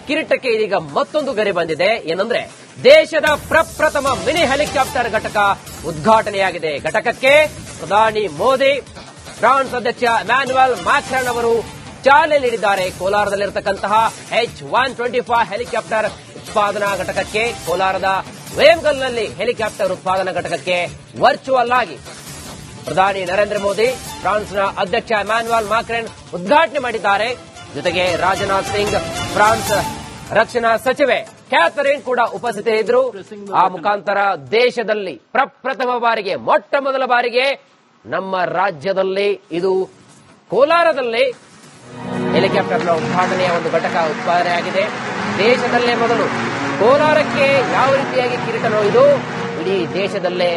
ಕಿರೀಟಕ್ಕೆ ಇದೀಗ ಮತ್ತೊಂದು ಗರಿ ಬಂದಿದೆ. ಏನಂದ್ರೆ ದೇಶದ ಪ್ರಪ್ರಥಮ ಮಿನಿ ಹೆಲಿಕಾಪ್ಟರ್ ಘಟಕ ಉದ್ಘಾಟನೆಯಾಗಿದೆ. ಘಟಕಕ್ಕೆ ಪ್ರಧಾನಿ ಮೋದಿ, ಫ್ರಾನ್ಸ್ ಅಧ್ಯಕ್ಷ ಇಮ್ಯಾನ್ಯುಯಲ್ ಮ್ಯಾಕ್ರಾನ್ ಅವರು ಚಾಲನೆ ನೀಡಿದ್ದಾರೆ. ಕೋಲಾರದಲ್ಲಿರತಕ್ಕಂತಹ H-125 ಹೆಲಿಕಾಪ್ಟರ್ ಉತ್ಪಾದನಾ ಘಟಕಕ್ಕೆ, ಕೋಲಾರದ ವೇಮ್ಗಲ್ನಲ್ಲಿ ಹೆಲಿಕಾಪ್ಟರ್ ಉತ್ಪಾದನಾ ಘಟಕಕ್ಕೆ ವರ್ಚುವಲ್ ಆಗಿ ಪ್ರಧಾನಿ ನರೇಂದ್ರ ಮೋದಿ, ಫ್ರಾನ್ಸ್ನ ಅಧ್ಯಕ್ಷ ಇಮ್ಯಾನ್ಯುಯಲ್ ಮ್ಯಾಕ್ರಾನ್ ಉದ್ಘಾಟನೆ ಮಾಡಿದ್ದಾರೆ. ಜೊತೆಗೆ ರಾಜನಾಥ್ ಸಿಂಗ್, ಫ್ರಾನ್ಸ್ ರಕ್ಷಣಾ ಸಚಿವೆ ಕ್ಯಾಥರಿನ್ ಕೂಡ ಉಪಸ್ಥಿತರಿದ್ದರು. ಆ ಮುಖಾಂತರ ದೇಶದಲ್ಲಿ ಪ್ರಪ್ರಥಮ ಬಾರಿಗೆ, ಮೊಟ್ಟ ಮೊದಲ ಬಾರಿಗೆ ನಮ್ಮ ರಾಜ್ಯದಲ್ಲಿ, ಇದು ಕೋಲಾರದಲ್ಲಿ ಹೆಲಿಕಾಪ್ಟರ್ನ ಉದ್ಘಾಟನೆಯ ಒಂದು ಘಟಕ ಉತ್ಪಾದನೆಯಾಗಿದೆ. ದೇಶದಲ್ಲೇ ಮೊದಲು ಕೋಲಾರಕ್ಕೆ ಯಾವ ರೀತಿಯಾಗಿ ಕಿರೀಟನೋ ಇದು ಇಡೀ ದೇಶದಲ್ಲೇ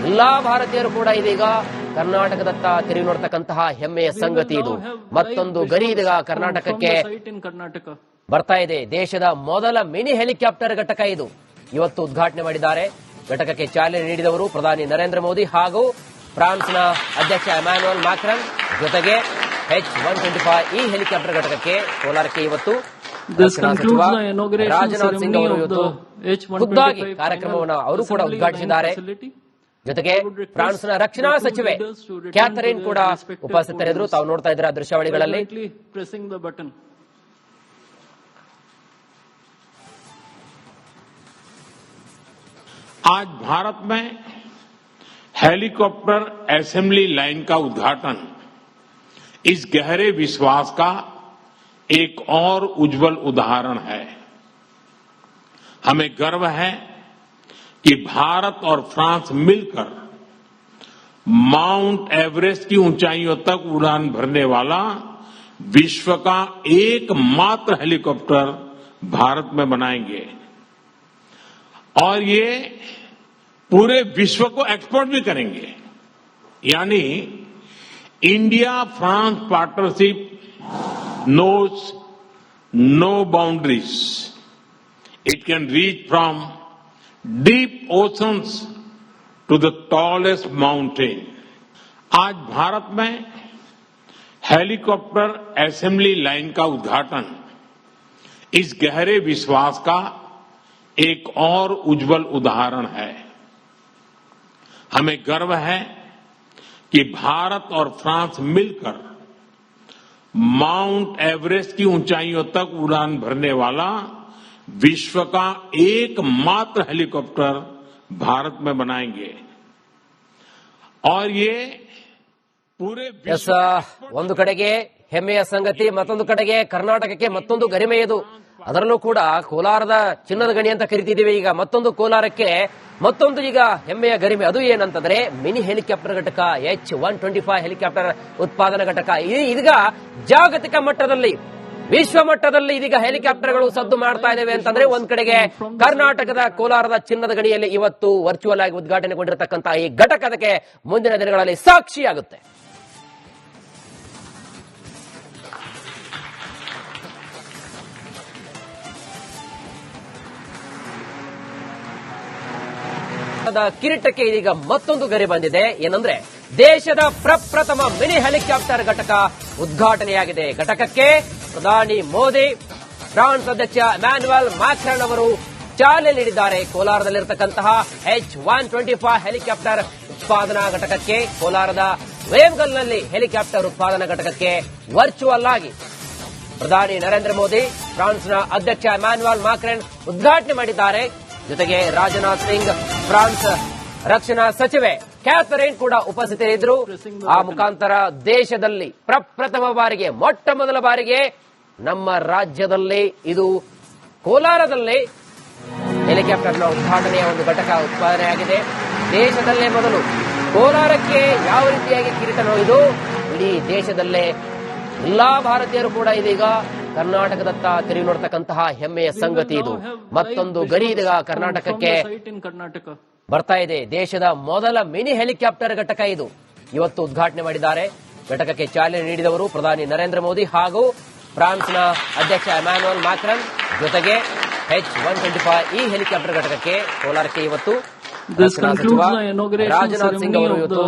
ಎಲ್ಲಾ ಭಾರತೀಯರು ಕೂಡ ಇದೀಗ ಕರ್ನಾಟಕದತ್ತ ತಿರುಗಿ ನೋಡ್ತಕ್ಕಂತಹ ಹೆಮ್ಮೆಯ ಸಂಗತಿ. ಇದು ಮತ್ತೊಂದು ಗರಿ ಇದೀಗ ಕರ್ನಾಟಕಕ್ಕೆ ಬರ್ತಾ ಇದೆ. ದೇಶದ ಮೊದಲ ಮಿನಿ ಹೆಲಿಕಾಪ್ಟರ್ ಘಟಕ ಇದು ಇವತ್ತು ಉದ್ಘಾಟನೆ ಮಾಡಿದ್ದಾರೆ. ಘಟಕಕ್ಕೆ ಚಾಲನೆ ನೀಡಿದವರು ಪ್ರಧಾನಿ ನರೇಂದ್ರ ಮೋದಿ ಹಾಗೂ ಫ್ರಾನ್ಸ್ನ ಅಧ್ಯಕ್ಷ ಇಮ್ಯಾನ್ಯುಯಲ್ ಮ್ಯಾಕ್ರಾನ್. ಜೊತೆಗೆ H-125 ಈ ಹೆಲಿಕಾಪ್ಟರ್ ಘಟಕಕ್ಕೆ ಕೋಲಾರಕ್ಕೆ ಇವತ್ತು ರಾಜನಾಥ್ ಸಿಂಗ್ ಅವರು ಇವತ್ತು ಖುದ್ದಾಗಿ ಕಾರ್ಯಕ್ರಮವನ್ನು ಅವರು ಕೂಡ ಉದ್ಘಾಟಿಸಿದ್ದಾರೆ. ಜೊತೆಗೆ ಫ್ರಾನ್ಸ್ನ ರಕ್ಷಣಾ ಸಚಿವೆ ಕ್ಯಾಥರಿನ್ ಕೂಡ ಉಪಸ್ಥಿತರಿದ್ದರು. ತಾವು ನೋಡ್ತಾ ಇದ್ದೀರಾ ದೃಶ್ಯಾವಳಿಗಳಲ್ಲಿ. आज भारत में हेलीकॉप्टर असेंबली लाइन का उद्घाटन इस गहरे विश्वास का एक और उज्जवल उदाहरण है. हमें गर्व है कि भारत और फ्रांस मिलकर माउंट एवरेस्ट की ऊंचाइयों तक उड़ान भरने वाला विश्व का एकमात्र हेलीकॉप्टर भारत में बनाएंगे और ये पूरे विश्व को एक्सपोर्ट भी करेंगे. यानी India France partnership knows no boundaries. It can reach from deep oceans to the tallest mountain. आज भारत में हेलीकॉप्टर असेंबली लाइन का उद्घाटन इस गहरे विश्वास का एक और उज्जवल उदाहरण है. हमें गर्व है कि भारत और फ्रांस मिलकर माउंट एवरेस्ट की ऊंचाइयों तक उड़ान भरने वाला विश्व का एकमात्र हेलीकॉप्टर भारत में बनाएंगे और ये पूरे ಒಂದು ಕಡೆಗೆ ಹೆಮ್ಮೆಯ ಸಂಗತಿ, ಮತ್ತೊಂದು ಕಡೆಗೆ ಕರ್ನಾಟಕಕ್ಕೆ ಮತ್ತೊಂದು ಗರಿಮೆಯದು. ಅದರಲ್ಲೂ ಕೂಡ ಕೋಲಾರದ ಚಿನ್ನದ ಗಣಿ ಅಂತ ಕರಿತಿದ್ದೀವಿ. ಈಗ ಮತ್ತೊಂದು ಕೋಲಾರಕ್ಕೆ ಮತ್ತೊಂದು ಈಗ ಹೆಮ್ಮೆಯ ಗರಿಮೆ. ಅದು ಏನಂತಂದ್ರೆ ಮಿನಿ ಹೆಲಿಕಾಪ್ಟರ್ ಘಟಕ, H-125 ಹೆಲಿಕಾಪ್ಟರ್ ಉತ್ಪಾದನಾ ಘಟಕ. ಇದೀಗ ಜಾಗತಿಕ ಮಟ್ಟದಲ್ಲಿ, ವಿಶ್ವ ಮಟ್ಟದಲ್ಲಿ ಇದೀಗ ಹೆಲಿಕಾಪ್ಟರ್ಗಳು ಸದ್ದು ಮಾಡ್ತಾ ಇದ್ದೇವೆ ಅಂತಂದ್ರೆ, ಒಂದ್ ಕಡೆಗೆ ಕರ್ನಾಟಕದ ಕೋಲಾರದ ಚಿನ್ನದ ಗಣಿಯಲ್ಲಿ ಇವತ್ತು ವರ್ಚುವಲ್ ಆಗಿ ಉದ್ಘಾಟನೆಗೊಂಡಿರತಕ್ಕಂತಹ ಈ ಘಟಕ ಅದಕ್ಕೆ ಮುಂದಿನ ದಿನಗಳಲ್ಲಿ ಸಾಕ್ಷಿಯಾಗುತ್ತೆ. ಕಿರೀಟಕ್ಕೆ ಇದೀಗ ಮತ್ತೊಂದು ಗರಿ ಬಂದಿದೆ. ಏನಂದ್ರೆ ದೇಶದ ಪ್ರಪ್ರಥಮ ಮಿನಿ ಹೆಲಿಕಾಪ್ಟರ್ ಘಟಕ ಉದ್ಘಾಟನೆಯಾಗಿದೆ. ಘಟಕಕ್ಕೆ ಪ್ರಧಾನಿ ಮೋದಿ, ಫ್ರಾನ್ಸ್ ಅಧ್ಯಕ್ಷ ಇಮ್ಯಾನ್ಯುಯಲ್ ಮ್ಯಾಕ್ರಾನ್ ಅವರು ಚಾಲನೆ ನೀಡಿದ್ದಾರೆ. ಕೋಲಾರದಲ್ಲಿರತಕ್ಕಂತಹ H-125 ಹೆಲಿಕಾಪ್ಟರ್ ಉತ್ಪಾದನಾ ಘಟಕಕ್ಕೆ, ಕೋಲಾರದ ವೇಮ್ಗಲ್ನಲ್ಲಿ ಹೆಲಿಕಾಪ್ಟರ್ ಉತ್ಪಾದನಾ ಘಟಕಕ್ಕೆ ವರ್ಚುವಲ್ ಆಗಿ ಪ್ರಧಾನಿ ನರೇಂದ್ರ ಮೋದಿ, ಫ್ರಾನ್ಸ್ನ ಅಧ್ಯಕ್ಷ ಇಮ್ಯಾನ್ಯುಯಲ್ ಮ್ಯಾಕ್ರಾನ್ ಉದ್ಘಾಟನೆ ಮಾಡಿದ್ದಾರೆ. ಜೊತೆಗೆ ರಾಜನಾಥ್ ಸಿಂಗ್, ಫ್ರಾನ್ಸ್ ರಕ್ಷಣಾ ಸಚಿವೆ ಕ್ಯಾಥರಿನ್ ಕೂಡ ಉಪಸ್ಥಿತರಿದ್ದರು. ಆ ಮುಖಾಂತರ ದೇಶದಲ್ಲಿ ಪ್ರಪ್ರಥಮ ಬಾರಿಗೆ, ಮೊಟ್ಟ ಮೊದಲ ಬಾರಿಗೆ ನಮ್ಮ ರಾಜ್ಯದಲ್ಲಿ, ಇದು ಕೋಲಾರದಲ್ಲಿ ಹೆಲಿಕಾಪ್ಟರ್ನ ಉದ್ಘಾಟನೆಯ ಒಂದು ಘಟಕ ಉತ್ಪಾದನೆಯಾಗಿದೆ. ದೇಶದಲ್ಲೇ ಮೊದಲು ಕೋಲಾರಕ್ಕೆ ಯಾವ ರೀತಿಯಾಗಿ ಕಿರೀಟನೋ ಇದು ಇಡೀ ದೇಶದಲ್ಲೇ ಎಲ್ಲಾ ಭಾರತೀಯರು ಕೂಡ ಇದೀಗ ಕರ್ನಾಟಕದತ್ತ ತಿರುಗಿ ನೋಡ್ತಕ್ಕಂತಹ ಹೆಮ್ಮೆಯ ಸಂಗತಿ. ಇದು ಮತ್ತೊಂದು ಗರಿ ಇದೀಗ ಕರ್ನಾಟಕಕ್ಕೆ ಬರ್ತಾ ಇದೆ. ದೇಶದ ಮೊದಲ ಮಿನಿ ಹೆಲಿಕಾಪ್ಟರ್ ಘಟಕ ಇದು ಇವತ್ತು ಉದ್ಘಾಟನೆ ಮಾಡಿದ್ದಾರೆ. ಘಟಕಕ್ಕೆ ಚಾಲನೆ ನೀಡಿದವರು ಪ್ರಧಾನಿ ನರೇಂದ್ರ ಮೋದಿ ಹಾಗೂ ಫ್ರಾನ್ಸ್ನ ಅಧ್ಯಕ್ಷ ಇಮ್ಯಾನ್ಯುಯಲ್ ಮ್ಯಾಕ್ರಾನ್. ಜೊತೆಗೆ H-125 ಈ ಹೆಲಿಕಾಪ್ಟರ್ ಘಟಕಕ್ಕೆ ಕೋಲಾರಕ್ಕೆ ಇವತ್ತು ರಾಜನಾಥ್ ಸಿಂಗ್ ಅವರು ಇವತ್ತು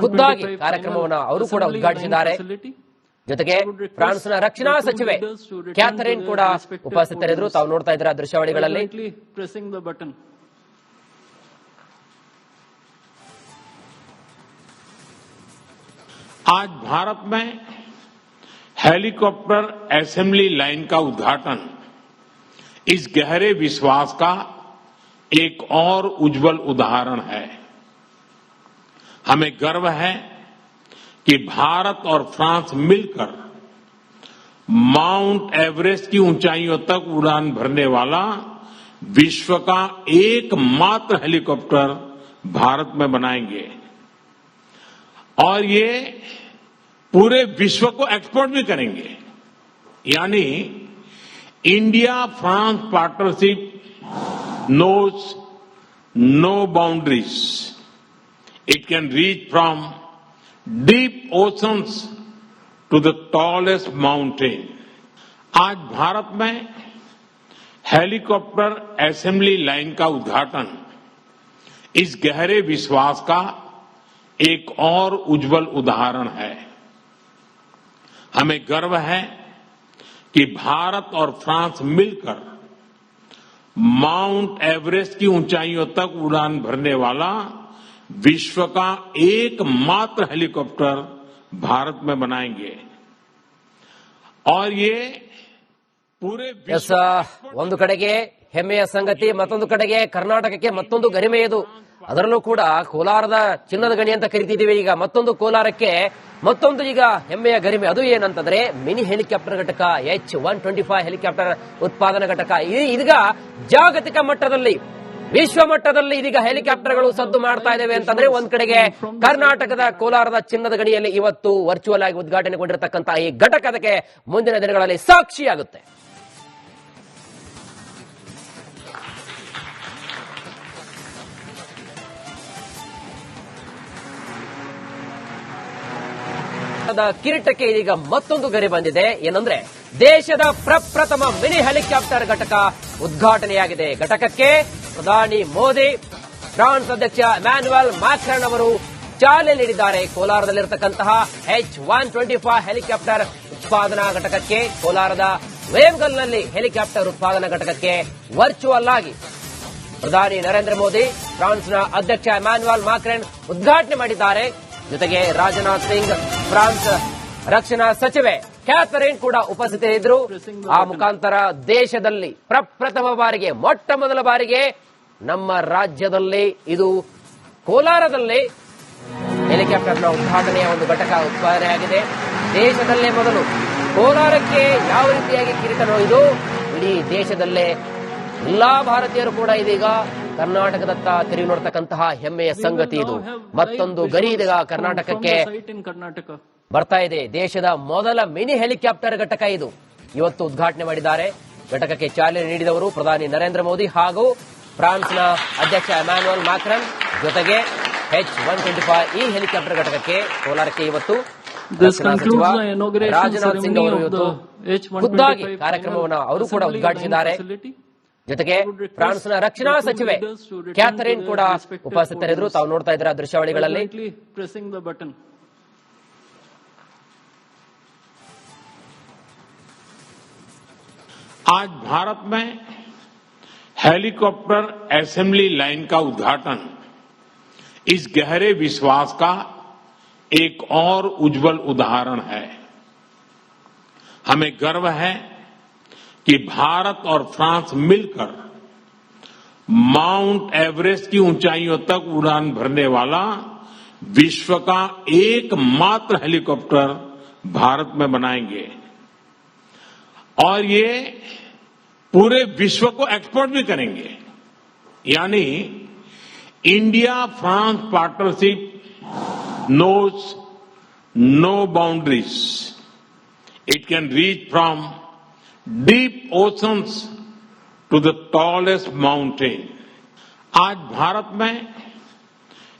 ಖುದ್ದಾಗಿ ಕಾರ್ಯಕ್ರಮವನ್ನು ಅವರು ಕೂಡ ಉದ್ಘಾಟಿಸಿದ್ದಾರೆ. ಜೊತೆಗೆ ಫ್ರಾನ್ಸ್ನ ರಕ್ಷಣಾ ಸಚಿವೆ ಕ್ಯಾಥರಿನ್ ಕೂಡ ಉಪಸ್ಥಿತರಿದ್ದರು. ತಾವು ನೋಡ್ತಾ ಇದ್ದೀರಾ ದೃಶ್ಯಾವಳಿಗಳಲ್ಲಿ. आज भारत में हेलीकॉप्टर असेंबली लाइन का उद्घाटन इस गहरे विश्वास का एक और उज्जवल उदाहरण है। हमें गर्व है कि भारत और फ्रांस मिलकर माउंट एवरेस्ट की ऊंचाइयों तक उड़ान भरने वाला विश्व का एकमात्र हेलीकॉप्टर भारत में बनाएंगे और ये पूरे विश्व को एक्सपोर्ट भी करेंगे। यानी India France partnership knows no boundaries. It can reach from deep oceans to the tallest mountain. आज भारत में हेलीकॉप्टर असेंबली लाइन का उद्घाटन इस गहरे विश्वास का एक और उज्जवल उदाहरण है। हमें गर्व है कि भारत और फ्रांस मिलकर माउंट एवरेस्ट की ऊंचाइयों तक उड़ान भरने वाला विश्व का एकमात्र हेलीकॉप्टर भारत में बनाएंगे और ये पूरे ಒಂದು ಕಡೆಗೆ ಹೆಮ್ಮೆಯ ಸಂಗತಿ, ಮತ್ತೊಂದು ಕಡೆಗೆ ಕರ್ನಾಟಕಕ್ಕೆ ಮತ್ತೊಂದು ಗರಿಮೆ ಇದು. ಅದರಲ್ಲೂ ಕೂಡ ಕೋಲಾರದ ಚಿನ್ನದ ಗಣಿ ಅಂತ ಕರಿತಿದ್ದೀವಿ. ಈಗ ಮತ್ತೊಂದು ಕೋಲಾರಕ್ಕೆ ಮತ್ತೊಂದು ಈಗ ಹೆಮ್ಮೆಯ ಗರಿಮೆ. ಅದು ಏನಂತಂದ್ರೆ ಮಿನಿ ಹೆಲಿಕಾಪ್ಟರ್ ಘಟಕ, H-125 ಹೆಲಿಕಾಪ್ಟರ್ ಉತ್ಪಾದನಾ ಘಟಕ. ಇದೀಗ ಜಾಗತಿಕ ಮಟ್ಟದಲ್ಲಿ, ವಿಶ್ವ ಮಟ್ಟದಲ್ಲಿ ಇದೀಗ ಹೆಲಿಕಾಪ್ಟರ್ಗಳು ಸದ್ದು ಮಾಡ್ತಾ ಇದ್ದೇವೆ ಅಂತಂದ್ರೆ ಒಂದ್ ಕಡೆಗೆ ಕರ್ನಾಟಕದ ಕೋಲಾರದ ಚಿನ್ನದ ಗಣಿಯಲ್ಲಿ ಇವತ್ತು ವರ್ಚುವಲ್ ಆಗಿ ಉದ್ಘಾಟನೆಗೊಂಡಿರತಕ್ಕಂತ ಈ ಘಟಕ ಅದಕ್ಕೆ ಮುಂದಿನ ದಿನಗಳಲ್ಲಿ ಸಾಕ್ಷಿಯಾಗುತ್ತೆ. ಕಿರೀಟಕ್ಕೆ ಇದೀಗ ಮತ್ತೊಂದು ಗರಿ ಬಂದಿದೆ. ಏನಂದ್ರೆ ದೇಶದ ಪ್ರಪ್ರಥಮ ಮಿನಿ ಹೆಲಿಕಾಪ್ಟರ್ ಘಟಕ ಉದ್ಘಾಟನೆಯಾಗಿದೆ. ಘಟಕಕ್ಕೆ ಪ್ರಧಾನಿ ಮೋದಿ, ಫ್ರಾನ್ಸ್ ಅಧ್ಯಕ್ಷ ಇಮ್ಯಾನ್ಯುಯಲ್ ಮ್ಯಾಕ್ರಾನ್ ಅವರು ಚಾಲನೆ ನೀಡಿದ್ದಾರೆ. ಕೋಲಾರದಲ್ಲಿರತಕ್ಕಂತಹ H-125 ಹೆಲಿಕಾಪ್ಟರ್ ಉತ್ಪಾದನಾ ಘಟಕಕ್ಕೆ, ಕೋಲಾರದ ವೇಮ್ಗಲ್ನಲ್ಲಿ ಹೆಲಿಕಾಪ್ಟರ್ ಉತ್ಪಾದನಾ ಘಟಕಕ್ಕೆ ವರ್ಚುವಲ್ ಆಗಿ ಪ್ರಧಾನಿ ನರೇಂದ್ರ ಮೋದಿ, ಫ್ರಾನ್ಸ್ನ ಅಧ್ಯಕ್ಷ ಇಮ್ಯಾನ್ಯುಯಲ್ ಮ್ಯಾಕ್ರಾನ್ ಉದ್ಘಾಟನೆ ಮಾಡಿದ್ದಾರೆ. ಜೊತೆಗೆ ರಾಜನಾಥ್ ಸಿಂಗ್, ಫ್ರಾನ್ಸ್ ರಕ್ಷಣಾ ಸಚಿವೆ ಕ್ಯಾಥರಿನ್ ಕೂಡ ಉಪಸ್ಥಿತರಿದ್ದರು. ಆ ಮುಖಾಂತರ ದೇಶದಲ್ಲಿ ಪ್ರಪ್ರಥಮ ಬಾರಿಗೆ, ಮೊಟ್ಟ ಮೊದಲ ಬಾರಿಗೆ ನಮ್ಮ ರಾಜ್ಯದಲ್ಲಿ, ಇದು ಕೋಲಾರದಲ್ಲಿ ಹೆಲಿಕಾಪ್ಟರ್ನ ಉದ್ಘಾಟನೆಯ ಒಂದು ಘಟಕ ಉತ್ಪಾದನೆಯಾಗಿದೆ. ದೇಶದಲ್ಲೇ ಮೊದಲು ಕೋಲಾರಕ್ಕೆ ಯಾವ ರೀತಿಯಾಗಿ ಕಿರೀಟನೋ ಇದು ಇಡೀ ದೇಶದಲ್ಲೇ ಎಲ್ಲಾ ಭಾರತೀಯರು ಕೂಡ ಇದೀಗ ಕರ್ನಾಟಕದತ್ತ ತಿರುಗಿ ನೋಡ್ತಕ್ಕಂತಹ ಹೆಮ್ಮೆಯ ಸಂಗತಿ ಇದು. ಮತ್ತೊಂದು ಗರಿ ಇದೀಗ ಕರ್ನಾಟಕಕ್ಕೆ ಬರ್ತಾ ಇದೆ. ದೇಶದ ಮೊದಲ ಮಿನಿ ಹೆಲಿಕಾಪ್ಟರ್ ಘಟಕ ಇದು ಇವತ್ತು ಉದ್ಘಾಟನೆ ಮಾಡಿದ್ದಾರೆ. ಘಟಕಕ್ಕೆ ಚಾಲನೆ ನೀಡಿದವರು ಪ್ರಧಾನಿ ನರೇಂದ್ರ ಮೋದಿ ಹಾಗೂ ಫ್ರಾನ್ಸ್ನ ಅಧ್ಯಕ್ಷ ಇಮ್ಯಾನ್ಯುಯಲ್ ಮ್ಯಾಕ್ರಾನ್. ಜೊತೆಗೆ H-125 ಈ ಹೆಲಿಕಾಪ್ಟರ್ ಘಟಕಕ್ಕೆ ಕೋಲಾರಕ್ಕೆ ಇವತ್ತು ಸಚಿವ ರಾಜನಾಥ್ ಸಿಂಗ್ ಅವರು ಇವತ್ತು ಖುದ್ದಾಗಿ ಕಾರ್ಯಕ್ರಮವನ್ನು ಅವರು ಕೂಡ ಉದ್ಘಾಟಿಸಿದ್ದಾರೆ. ಜೊತೆಗೆ ಫ್ರಾನ್ಸ್ನ ರಕ್ಷಣಾ ಸಚಿವೆ ಕ್ಯಾಥರಿನ್ ಕೂಡ ಉಪಸ್ಥಿತರಿದ್ದರು. ತಾವು ನೋಡ್ತಾ ಇದ್ದೀರಾ ದೃಶ್ಯಾವಳಿಗಳಲ್ಲಿ. आज भारत में हेलीकॉप्टर असेंबली लाइन का उद्घाटन इस गहरे विश्वास का एक और उज्जवल उदाहरण है। हमें गर्व है कि भारत और फ्रांस मिलकर माउंट एवरेस्ट की ऊंचाइयों तक उड़ान भरने वाला विश्व का एकमात्र हेलीकॉप्टर भारत में बनाएंगे और ये पूरे विश्व को एक्सपोर्ट भी करेंगे। यानी India France partnership knows no boundaries. It can reach from deep oceans to the tallest mountain. आज भारत में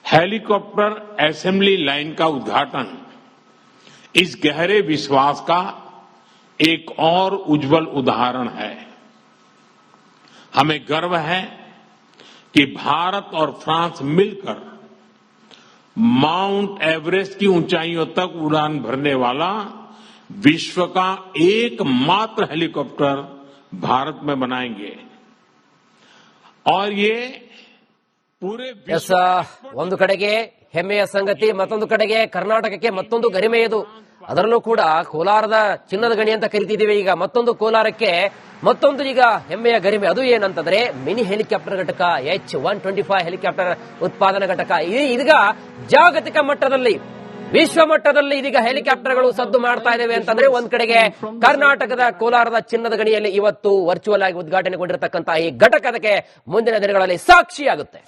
हेलीकॉप्टर असेंबली लाइन का उद्घाटन इस गहरे विश्वास का एक और उज्जवल उदाहरण है। हमें गर्व है कि भारत और फ्रांस मिलकर माउंट एवरेस्ट की ऊंचाइयों तक उड़ान भरने वाला विश्व का एकमात्र हेलीकॉप्टर भारत में बनाएंगे और ये पूरे ಎಸ್ ಒಂದು ಕಡೆಗೆ ಹೆಮ್ಮೆಯ ಸಂಗತಿ, ಮತ್ತೊಂದು ಕಡೆಗೆ ಕರ್ನಾಟಕಕ್ಕೆ ಮತ್ತೊಂದು ಗರಿಮೆ ಇದು. ಅದರಲ್ಲೂ ಕೂಡ ಕೋಲಾರದ ಚಿನ್ನದ ಗಣಿ ಅಂತ ಕರಿತಿದ್ದೀವಿ. ಈಗ ಮತ್ತೊಂದು ಕೋಲಾರಕ್ಕೆ ಮತ್ತೊಂದು ಈಗ ಹೆಮ್ಮೆಯ ಗರಿಮೆ. ಅದು ಏನಂತಂದ್ರೆ ಮಿನಿ ಹೆಲಿಕಾಪ್ಟರ್ ಘಟಕ, H-125 ಹೆಲಿಕಾಪ್ಟರ್ ಉತ್ಪಾದನಾ ಘಟಕ. ಇದೀಗ ಜಾಗತಿಕ ಮಟ್ಟದಲ್ಲಿ, ವಿಶ್ವ ಮಟ್ಟದಲ್ಲಿ ಇದೀಗ ಹೆಲಿಕಾಪ್ಟರ್ಗಳು ಸದ್ದು ಮಾಡ್ತಾ ಇದ್ದೇವೆ ಅಂತಂದ್ರೆ ಒಂದ್ ಕಡೆಗೆ ಕರ್ನಾಟಕದ ಕೋಲಾರದ ಚಿನ್ನದ ಗಣಿಯಲ್ಲಿ ಇವತ್ತು ವರ್ಚುವಲ್ ಆಗಿ ಉದ್ಘಾಟನೆಗೊಂಡಿರತಕ್ಕಂತಹ ಈ ಘಟಕ ಅದಕ್ಕೆ ಮುಂದಿನ ದಿನಗಳಲ್ಲಿ ಸಾಕ್ಷಿಯಾಗುತ್ತೆ.